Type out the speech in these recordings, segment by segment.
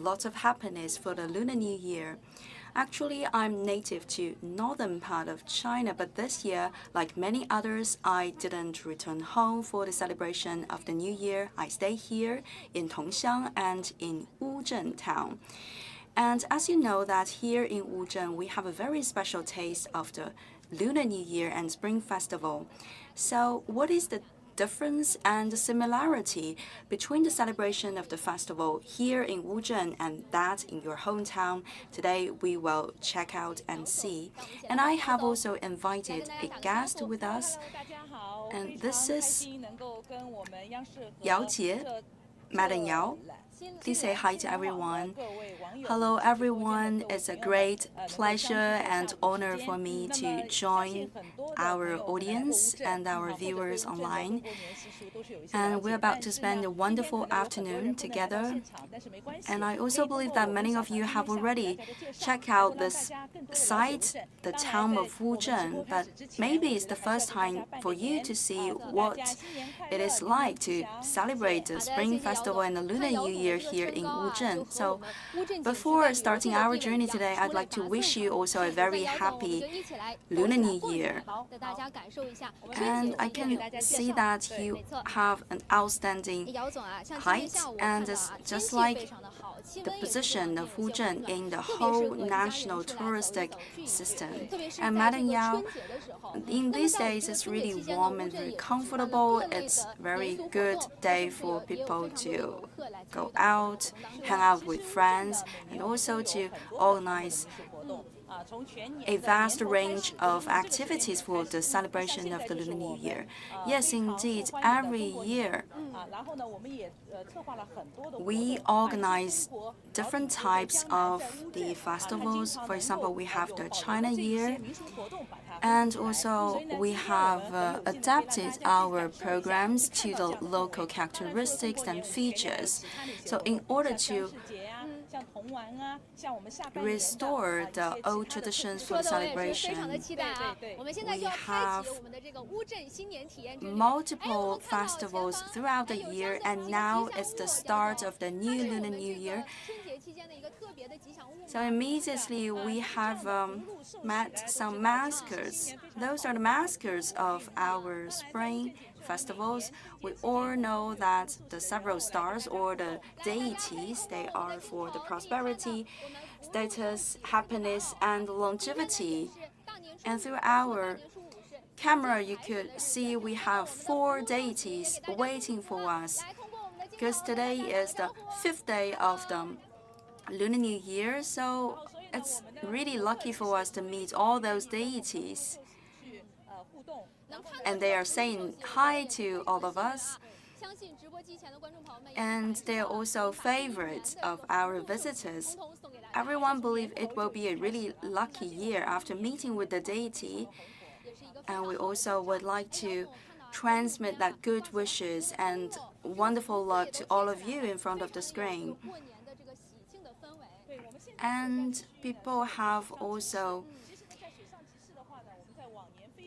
lots of happiness for the Lunar New Year. Actually, I'm native to northern part of China, but this year, like many others, I didn't return home for the celebration of the New Year. I stay here in Tongxiang and in Wuzhen town. And as you know that here in Wuzhen, we have a very special taste of the Lunar New Year and Spring Festival. So what is the difference and the similarity between the celebration of the festival here in Wuzhen and that in your hometown? Today we will check out and see. And I have also invited a guest with us, and this is Yao Jie, Madam Yao. Please say hi to everyone. Hello everyone, it's a great pleasure and honor for me to join our audience and our viewers online. And we're about to spend a wonderful afternoon together. And I also believe that many of you have already checked out this site, the town of Wuzhen, but maybe it's the first time for you to see what it is like to celebrate the Spring Festival and the Lunar New Year here in Wuzhen. So before starting our journey today, I'd like to wish you also a very happy Lunar New Year. And I can see that you have an outstanding height, and it's just like the position of Wuzhen in the whole national touristic system. And Madam Yao, in these days, it's really warm and very comfortable. It's a very good day for people to go out, hang out with friends, and also to organize a vast range of activities for the celebration of the Lunar New Year. Yes, indeed, every year we organize different types of the festivals. For example, we have the China Year, and also we have adapted our programs to the local characteristics and features. So in order to restore the old traditions for the celebration, we have multiple festivals throughout the year, and now it's the start of the new Lunar New Year. So immediately we have met some maskers. Those are the maskers of our spring festivals. We all know that the several stars or the deities, they are for the prosperity, status, happiness, and longevity. And through our camera, you could see we have 4 deities waiting for us, because today is the 5th day of the Lunar New Year, so it's really lucky for us to meet all those deities. And they are saying hi to all of us. And they are also favorites of our visitors. Everyone believes it will be a really lucky year after meeting with the deity. And we also would like to transmit that good wishes and wonderful luck to all of you in front of the screen. And people have also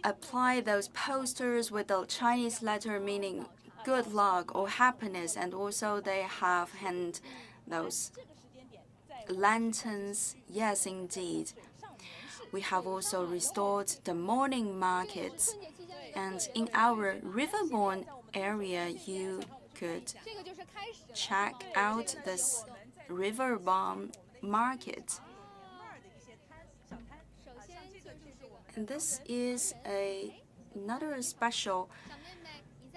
applied those posters with the Chinese letter meaning good luck or happiness, and also they have hand those lanterns. Yes, indeed. We have also restored the morning markets, and in our Riverborn area, you could check out this Riverborn market. And this is another special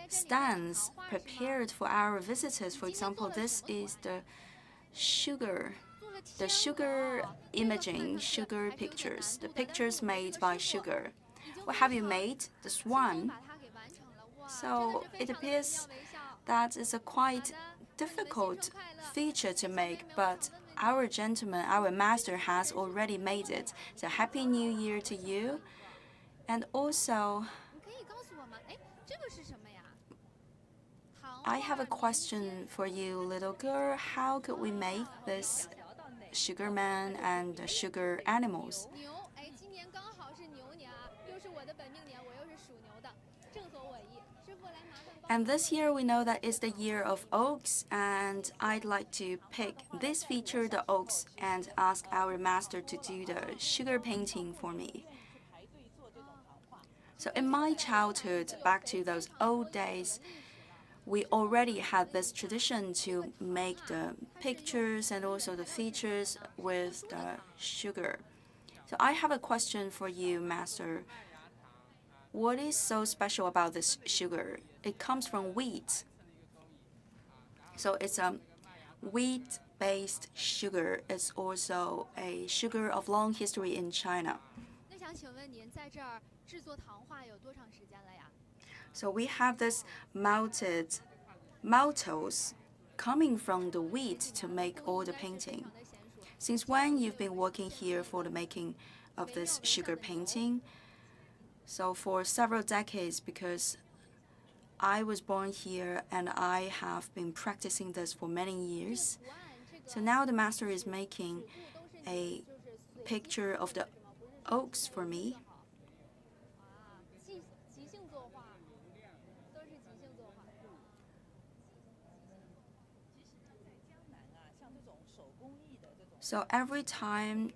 stands prepared for our visitors. For example, this is the sugar imaging, sugar pictures, the pictures made by sugar. What have you made? The swan. So it appears that it's a quite difficult feature to make, but our gentleman, our master has already made it. So Happy New Year to you. And also, I have a question for you, little girl. How could we make this sugar man and sugar animals? And this year we know that it's the year of oaks, and I'd like to pick this feature, the oaks, and ask our master to do the sugar painting for me. So in my childhood, back to those old days, we already had this tradition to make the pictures and also the features with the sugar. So I have a question for you, master. What is so special about this sugar? It comes from wheat. So it's a wheat-based sugar. It's also a sugar of long history in China. So we have this malted maltose coming from the wheat to make all the painting. Since when you've been working here for the making of this sugar painting? So for several decades, because I was born here and I have been practicing this for many years. So now the master is making a picture of the oaks for me. So every time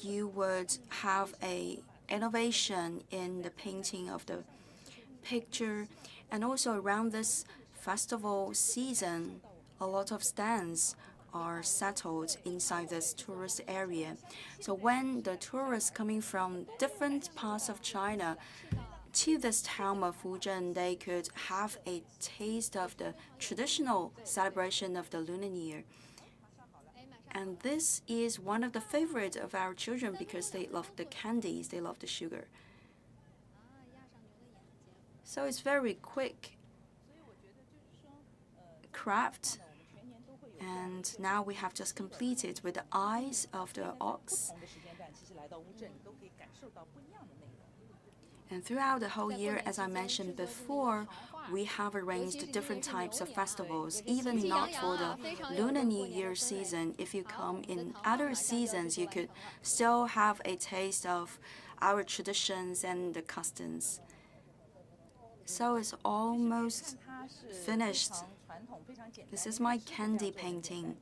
you would have a innovation in the painting of the picture, and also around this festival season, a lot of stands are settled inside this tourist area. So when the tourists coming from different parts of China to this town of Wuzhen, they could have a taste of the traditional celebration of the Lunar New Year. And this is one of the favorites of our children because they love the candies, they love the sugar. So it's very quick craft. And now we have just completed with the eyes of the ox. And throughout the whole year, as I mentioned before, we have arranged different types of festivals, even not for the Lunar New Year season. If you come in other seasons, you could still have a taste of our traditions and the customs. So it's almost finished. This is my candy painting.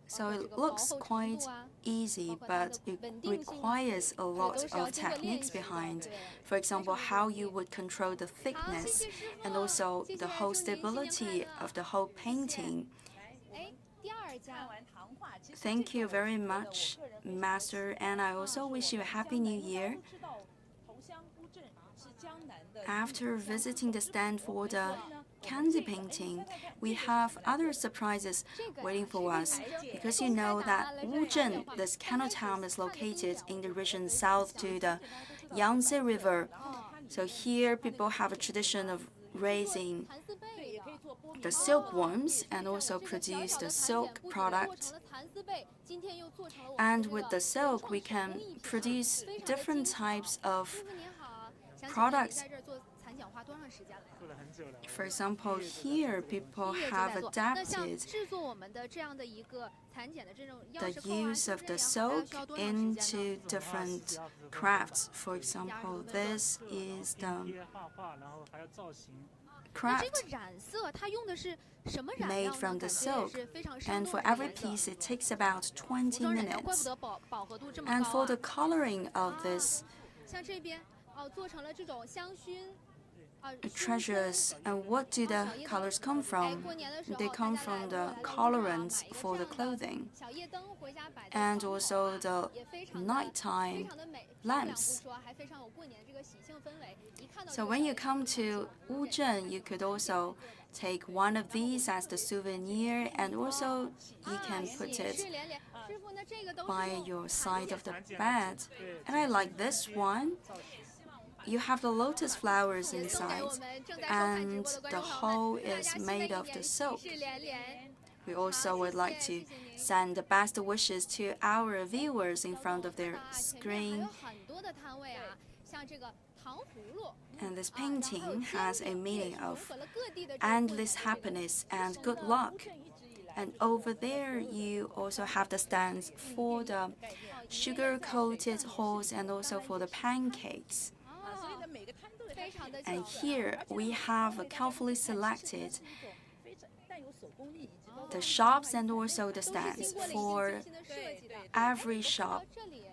So it looks quite easy, but it requires a lot of techniques behind. For example, how you would control the thickness and also the whole stability of the whole painting. Thank you very much, Master, and I also wish you a Happy New Year. After visiting the stand for the candy painting, we have other surprises waiting for us, because you know that Wuzhen, this canal town, is located in the region south to the Yangtze River. So here people have a tradition of raising the silkworms and also produce the silk product. And with the silk, we can produce different types of products. For example, here people have adapted the use of the silk into different crafts. For example, this is the craft made from the silk, and for every piece it takes about 20 minutes. And for the coloring of this treasures, and what do the colors come from? They come from the colorants for the clothing and also the nighttime lamps. So when you come to Wuzhen, you could also take one of these as the souvenir, and also you can put it by your side of the bed. And I like this one. You have the lotus flowers inside, and the whole is made of the silk. We also would like to send the best wishes to our viewers in front of their screen. And this painting has a meaning of endless happiness and good luck. And over there, you also have the stands for the sugar-coated horse and also for the pancakes. And here we have carefully selected the shops and also the stands. For every shop,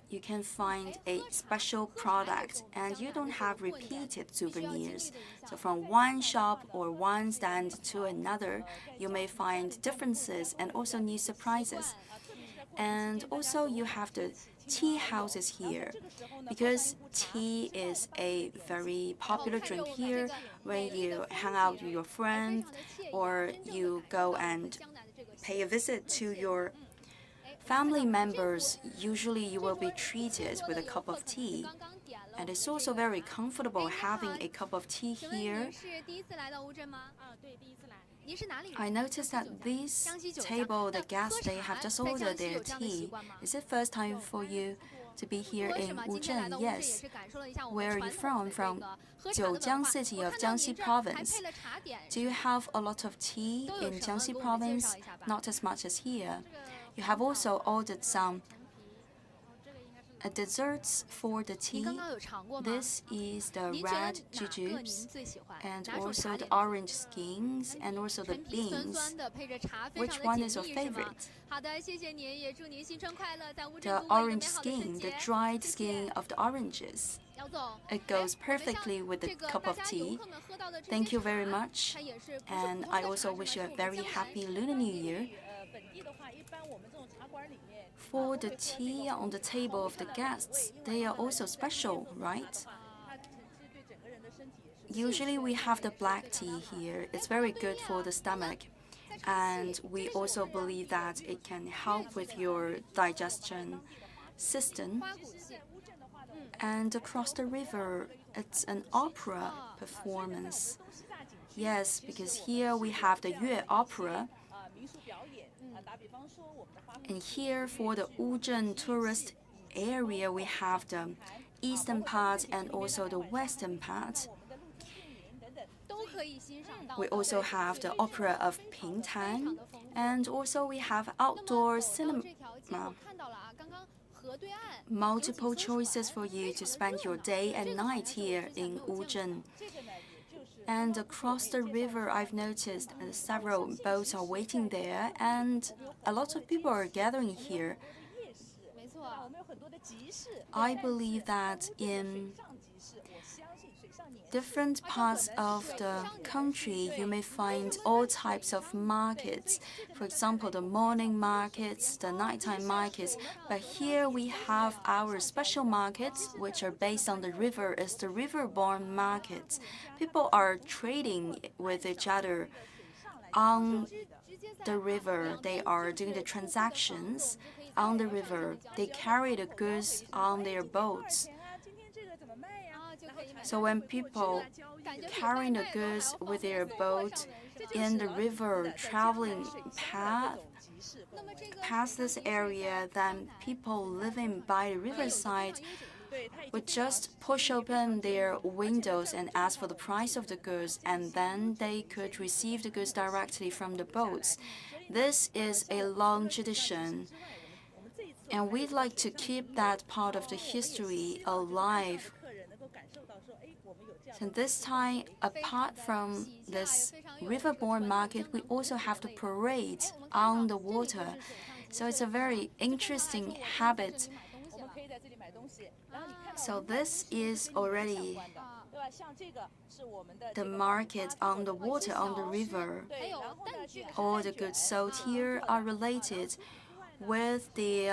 you can find a special product and you don't have repeated souvenirs. So from one shop or one stand to another, you may find differences and also new surprises. And also you have the tea houses here, because tea is a very popular drink here when you hang out with your friends or you go and pay a visit to your family members. Usually you will be treated with a cup of tea. And it's also very comfortable having a cup of tea here. I noticed that this table, the guests, they have just ordered their tea. Is it first time for you to be here in Wuzhen? Yes. Where are you from? From Jiujiang city of Jiangxi province. Do you have a lot of tea in Jiangxi province? Not as much as here. You have also ordered some desserts for the tea. This is the red jujubes and also the orange skins and also the beans. Which one is your favorite? The orange skin, the dried skin of the oranges. It goes perfectly with the cup of tea. Thank you very much. And I also wish you a very happy Lunar New Year. For the tea on the table of the guests, they are also special, right? Usually we have the black tea here. It's very good for the stomach. And we also believe that it can help with your digestion system. And across the river, it's an opera performance. Yes, because here we have the Yue Opera. And here for the Wuzhen tourist area, we have the eastern part and also the western part. We also have the opera of Pingtan, and also we have outdoor cinema. Multiple choices for you to spend your day and night here in Wuzhen. And across the river, I've noticed several boats are waiting there, and a lot of people are gathering here. I believe that in different parts of the country, you may find all types of markets. For example, the morning markets, the nighttime markets. But here we have our special markets, which are based on the river. It's the river-borne markets. People are trading with each other on the river. They are doing the transactions on the river. They carry the goods on their boats. So when people carrying the goods with their boat in the river, traveling past this area, then people living by the riverside would just push open their windows and ask for the price of the goods, and then they could receive the goods directly from the boats. This is a long tradition, and we'd like to keep that part of the history alive. So this time, apart from this riverborne market, we also have the parade on the water. So it's a very interesting habit. So this is already the market on the water, on the river. All the goods sold here are related with the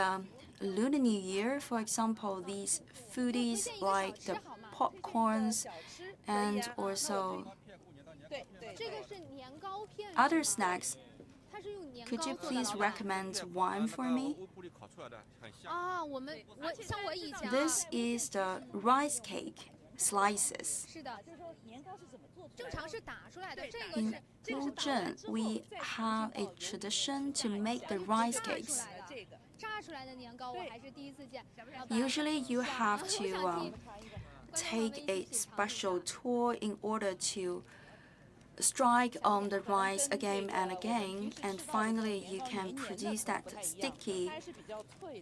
Lunar New Year. For example, these foodies like the popcorns and also other snacks. Could you please recommend one for me? This is the rice cake slices. In Wuzhen, we have a tradition to make the rice cakes. Usually you have to take a special tool in order to strike on the rice again and again, and finally you can produce that sticky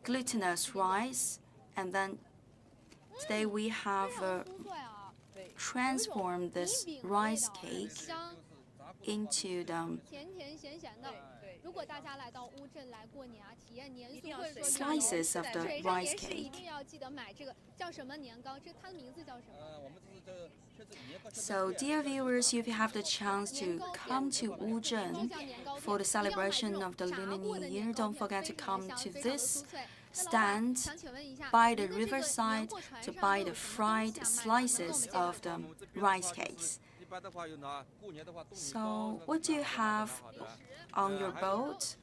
glutinous rice. And then today we have transform this rice cake into the slices of the rice cake. So, dear viewers, if you have the chance to come to Wuzhen for the celebration of the Lunar New Year, don't forget to come to this stand by the riverside to buy the fried slices of the rice cakes. So, what do you have on your boat?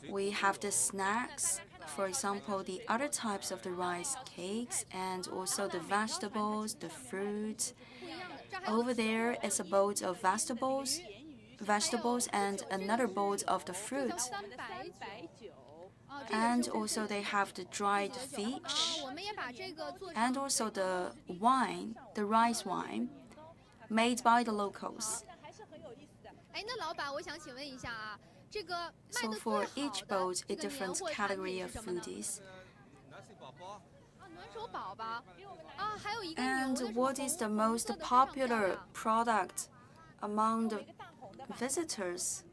We have the snacks, for example, the other types of the rice cakes, and also the vegetables, the fruit. Over there is a bowl of vegetables, and another bowl of the fruit. And also they have the dried fish, and also the wine, the rice wine, made by the locals. So for each boat, a different category of foodies. And what is the most popular product among the visitors?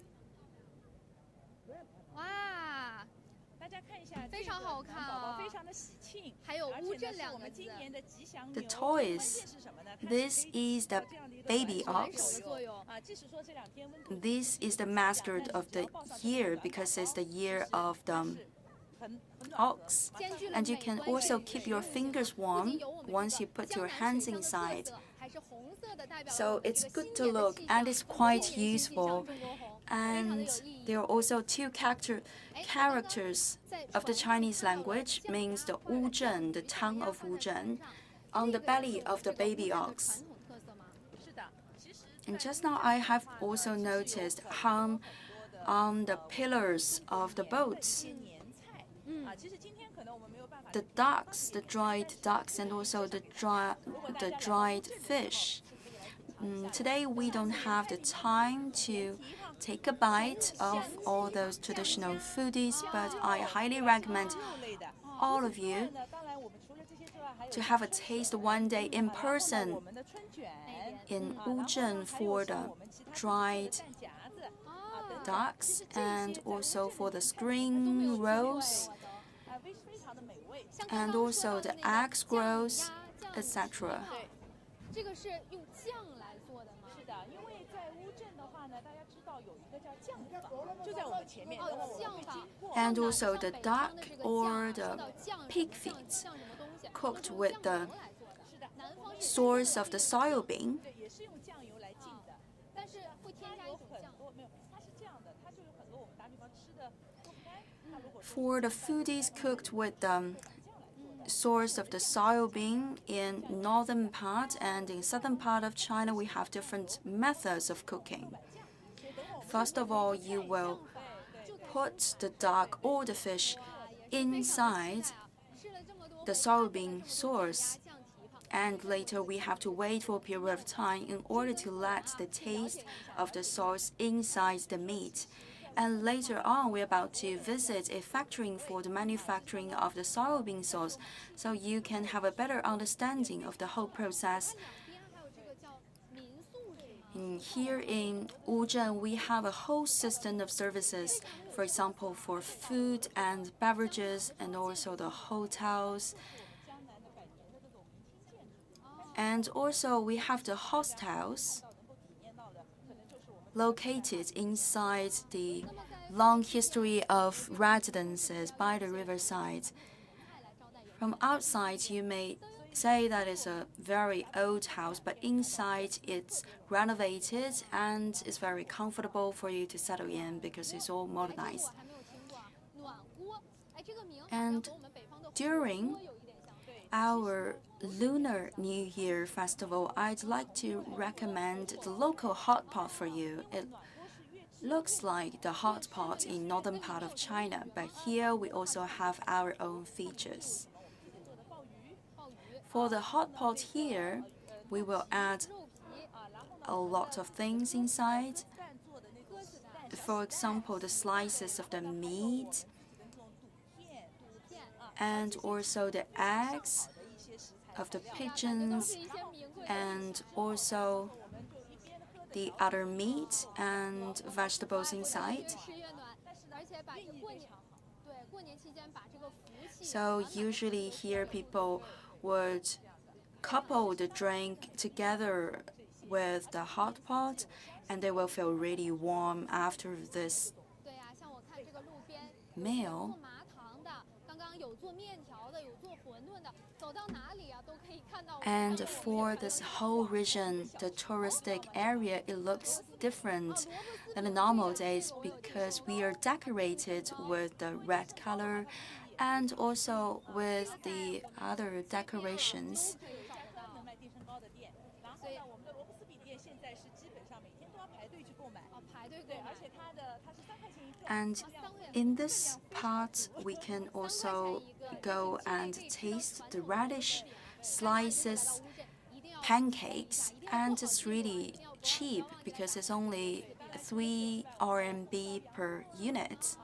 The toys. This is the baby ox. This is the mascot of the year because it's the year of the ox. And you can also keep your fingers warm once you put your hands inside. So it's good to look and it's quite useful. And there are also two characters of the Chinese language, means the Wuzhen, the tongue of Wuzhen, on the belly of the baby ox. And just now I have also noticed hung on the pillars of the boats the ducks, the dried ducks, and also the dried fish. Today we don't have the time to take a bite of all those traditional foodies, but I highly recommend all of you to have a taste one day in person in Wuzhen for the dried ducks and also for the spring rolls and also the egg rolls, etc. And also the duck or the pig feet cooked with the source of the soybean. For the foodies cooked with the source of the soybean in northern part and in southern part of China, we have different methods of cooking. First of all, you will put the duck or the fish inside the soybean sauce, and later we have to wait for a period of time in order to let the taste of the sauce inside the meat. And later on, we're about to visit a factory for the manufacturing of the soybean sauce, so you can have a better understanding of the whole process. Here in Wuzhen, we have a whole system of services, for example, for food and beverages, and also the hotels. And also, we have the hostels located inside the long history of residences by the riverside. From outside, you may say that it's a very old house, but inside it's renovated and it's very comfortable for you to settle in because it's all modernized. And during our Lunar New Year festival, I'd like to recommend the local hot pot for you. It looks like the hot pot in northern part of China, but here we also have our own features. For the hot pot here, we will add a lot of things inside. For example, the slices of the meat, and also the eggs, of the pigeons and also the other meat and vegetables inside. So usually here people would couple the drink together with the hot pot, and they will feel really warm after this meal. And for this whole region, the touristic area, it looks different than the normal days because we are decorated with the red color and also with the other decorations. And in this part, we can also go and taste the radish slices, pancakes, and it's really cheap because it's only 3 RMB per unit.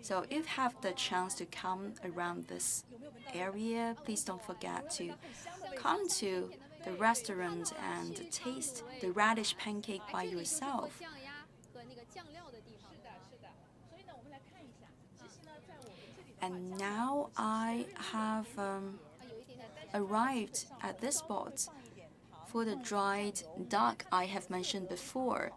So if you have the chance to come around this area, please don't forget to come to the restaurant and taste the radish pancake by yourself. And now I have arrived at this spot for the dried duck I have mentioned before.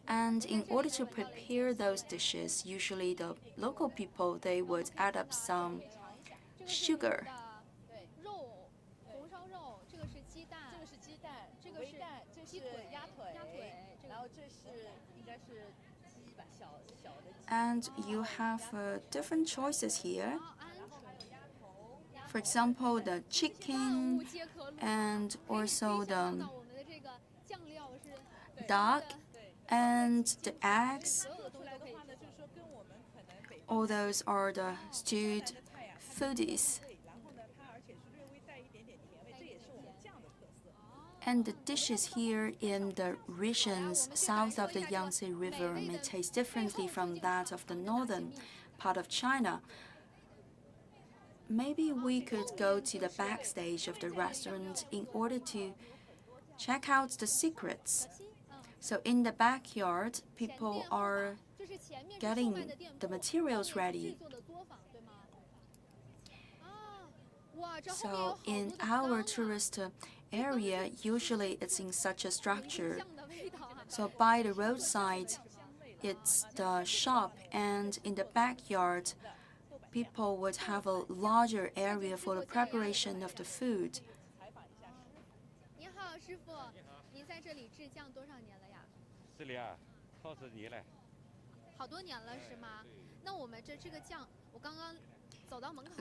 And in order to prepare those dishes, usually the local people, they would add up some sugar. And you have different choices here. For example, the chicken and also the duck and the eggs. All those are the stewed foodies. And the dishes here in the regions south of the Yangtze River may taste differently from that of the northern part of China. Maybe we could go to the backstage of the restaurant in order to check out the secrets. So in the backyard, people are getting the materials ready. So in our tourist area, usually it's in such a structure. So by the roadside, it's the shop, and in the backyard, people would have a larger area for the preparation of the food.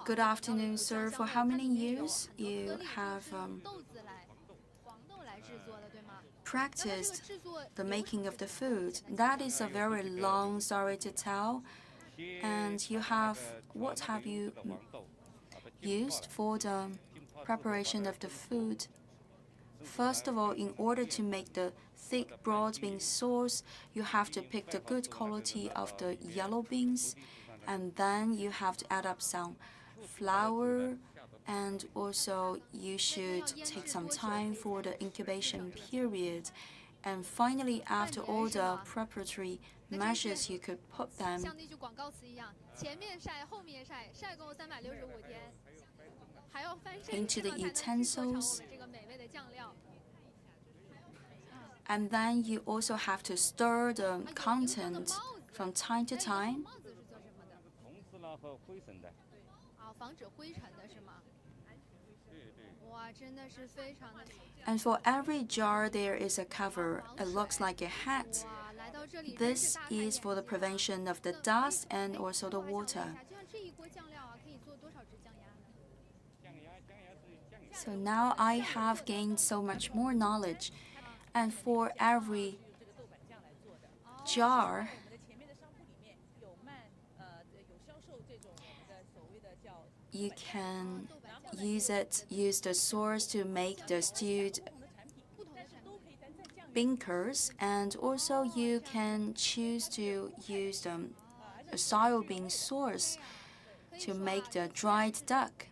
Good afternoon, sir. For how many years you have practiced the making of the food? That is a very long story to tell. And what have you used for the preparation of the food? First of all, in order to make the thick broad bean sauce, you have to pick the good quality of the yellow beans, and then you have to add up some flour, and also you should take some time for the incubation period. And finally, after all the preparatory measures, you could put them into the utensils. And then you also have to stir the content from time to time. And for every jar, there is a cover. It looks like a hat. This is for the prevention of the dust and also the water. So now I have gained so much more knowledge. And for every jar, you can use the sauce to make the stewed bean curds, and also you can choose to use a soybean sauce to make the dried duck.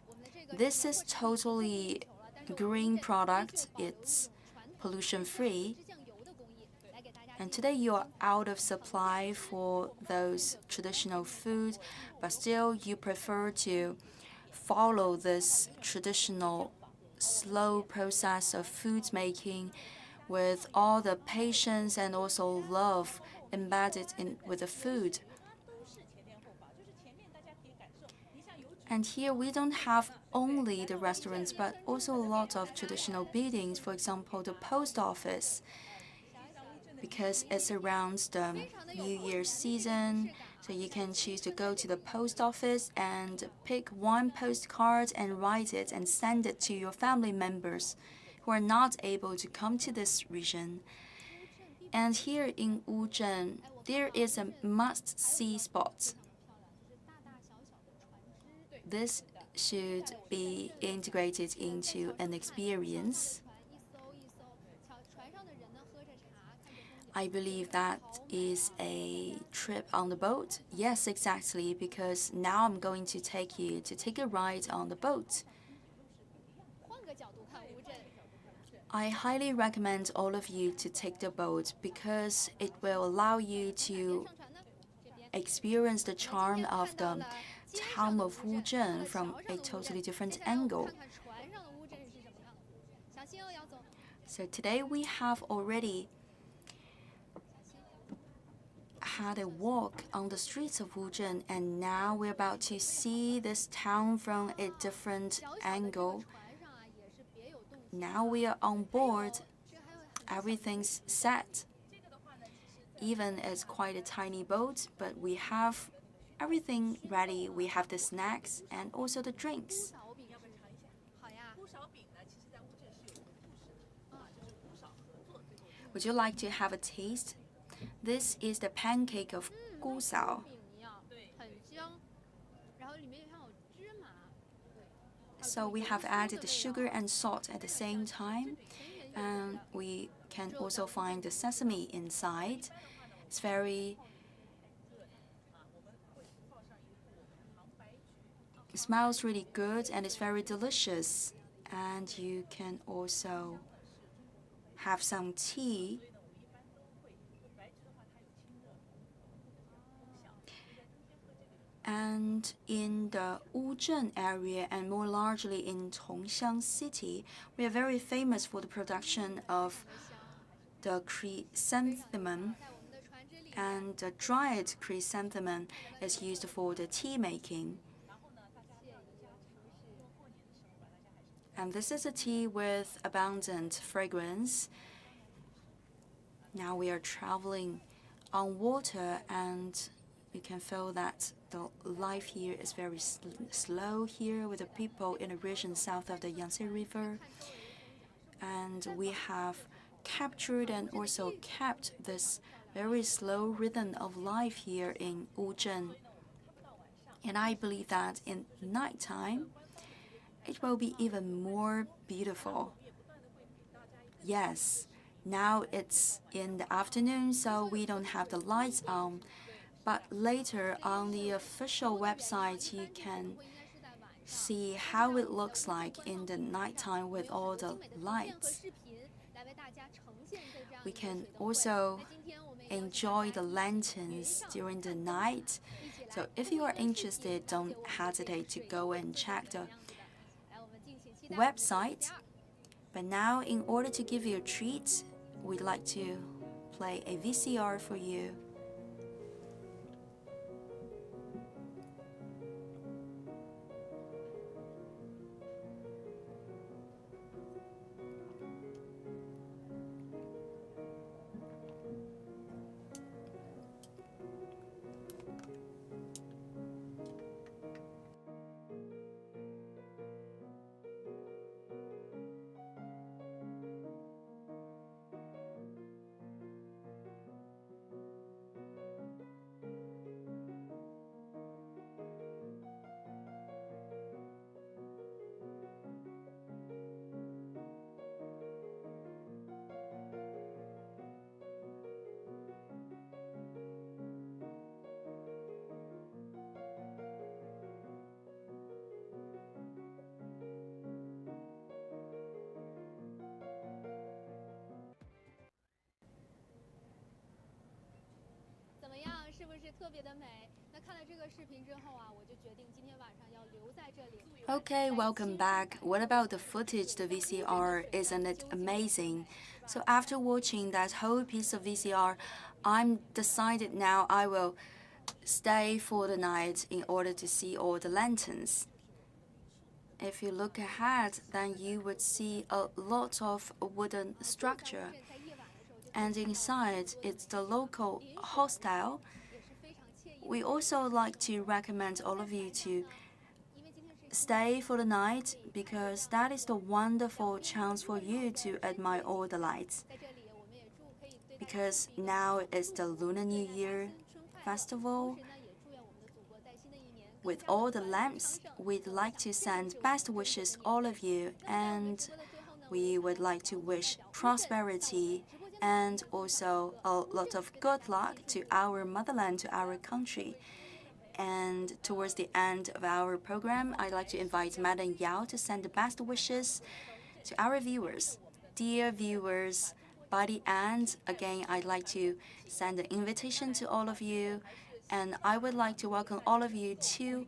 This is totally green product. It's pollution-free. And today you're out of supply for those traditional food, but still you prefer to follow this traditional slow process of food making with all the patience and also love embedded in with the food. And here we don't have only the restaurants, but also a lot of traditional buildings, for example, the post office, because it's around the New Year's season. So you can choose to go to the post office and pick one postcard and write it and send it to your family members who are not able to come to this region. And here in Wuzhen, there is a must-see spot. This should be integrated into an experience. I believe that is a trip on the boat. Yes, exactly, because now I'm going to take you to take a ride on the boat. I highly recommend all of you to take the boat because it will allow you to experience the charm of the town of Wuzhen from a totally different angle. So today we have already had a walk on the streets of Wuzhen, and now we're about to see this town from a different angle. Now we are on board. Everything's set. Even it's quite a tiny boat, but we have everything ready. We have the snacks and also the drinks. Would you like to have a taste? This is the pancake of gusao. So we have added the sugar and salt at the same time, and we can also find the sesame inside. It's it smells really good and it's very delicious. And you can also have some tea. And in the Wuzhen area, and more largely in Tongxiang City, we are very famous for the production of the chrysanthemum. And the dried chrysanthemum is used for the tea making. And this is a tea with abundant fragrance. Now we are traveling on water, and you can feel that the life here is very slow here with the people in the region south of the Yangtze River. And we have captured and also kept this very slow rhythm of life here in Wuzhen. And I believe that in nighttime, it will be even more beautiful. Yes, now it's in the afternoon, so we don't have the lights on. But later on the official website, you can see how it looks like in the nighttime with all the lights. We can also enjoy the lanterns during the night. So if you are interested, don't hesitate to go and check the website. But now, in order to give you a treat, we'd like to play a VCR for you. Okay, welcome back. What about the footage, the VCR? Isn't it amazing? So after watching that whole piece of VCR, I'm decided now I will stay for the night in order to see all the lanterns. If you look ahead, then you would see a lot of wooden structure. And inside, it's the local hostel. We also like to recommend all of you to stay for the night because that is the wonderful chance for you to admire all the lights. Because now is the Lunar New Year festival. With all the lamps, we'd like to send best wishes all of you, and we would like to wish prosperity and also a lot of good luck to our motherland, to our country. And towards the end of our program, I'd like to invite Madam Yao to send the best wishes to our viewers. Dear viewers, by the end, again, I'd like to send an invitation to all of you, and I would like to welcome all of you to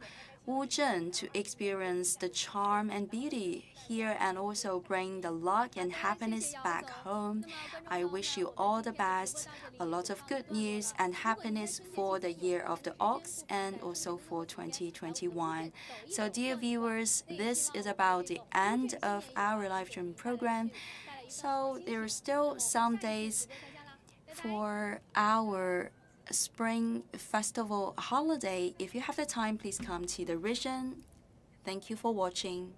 Wuzhen to experience the charm and beauty here and also bring the luck and happiness back home. I wish you all the best, a lot of good news and happiness for the year of the ox and also for 2021. So dear viewers, this is about the end of our live stream program. So there are still some days for our Spring Festival holiday. If you have the time, please come to the region. Thank you for watching.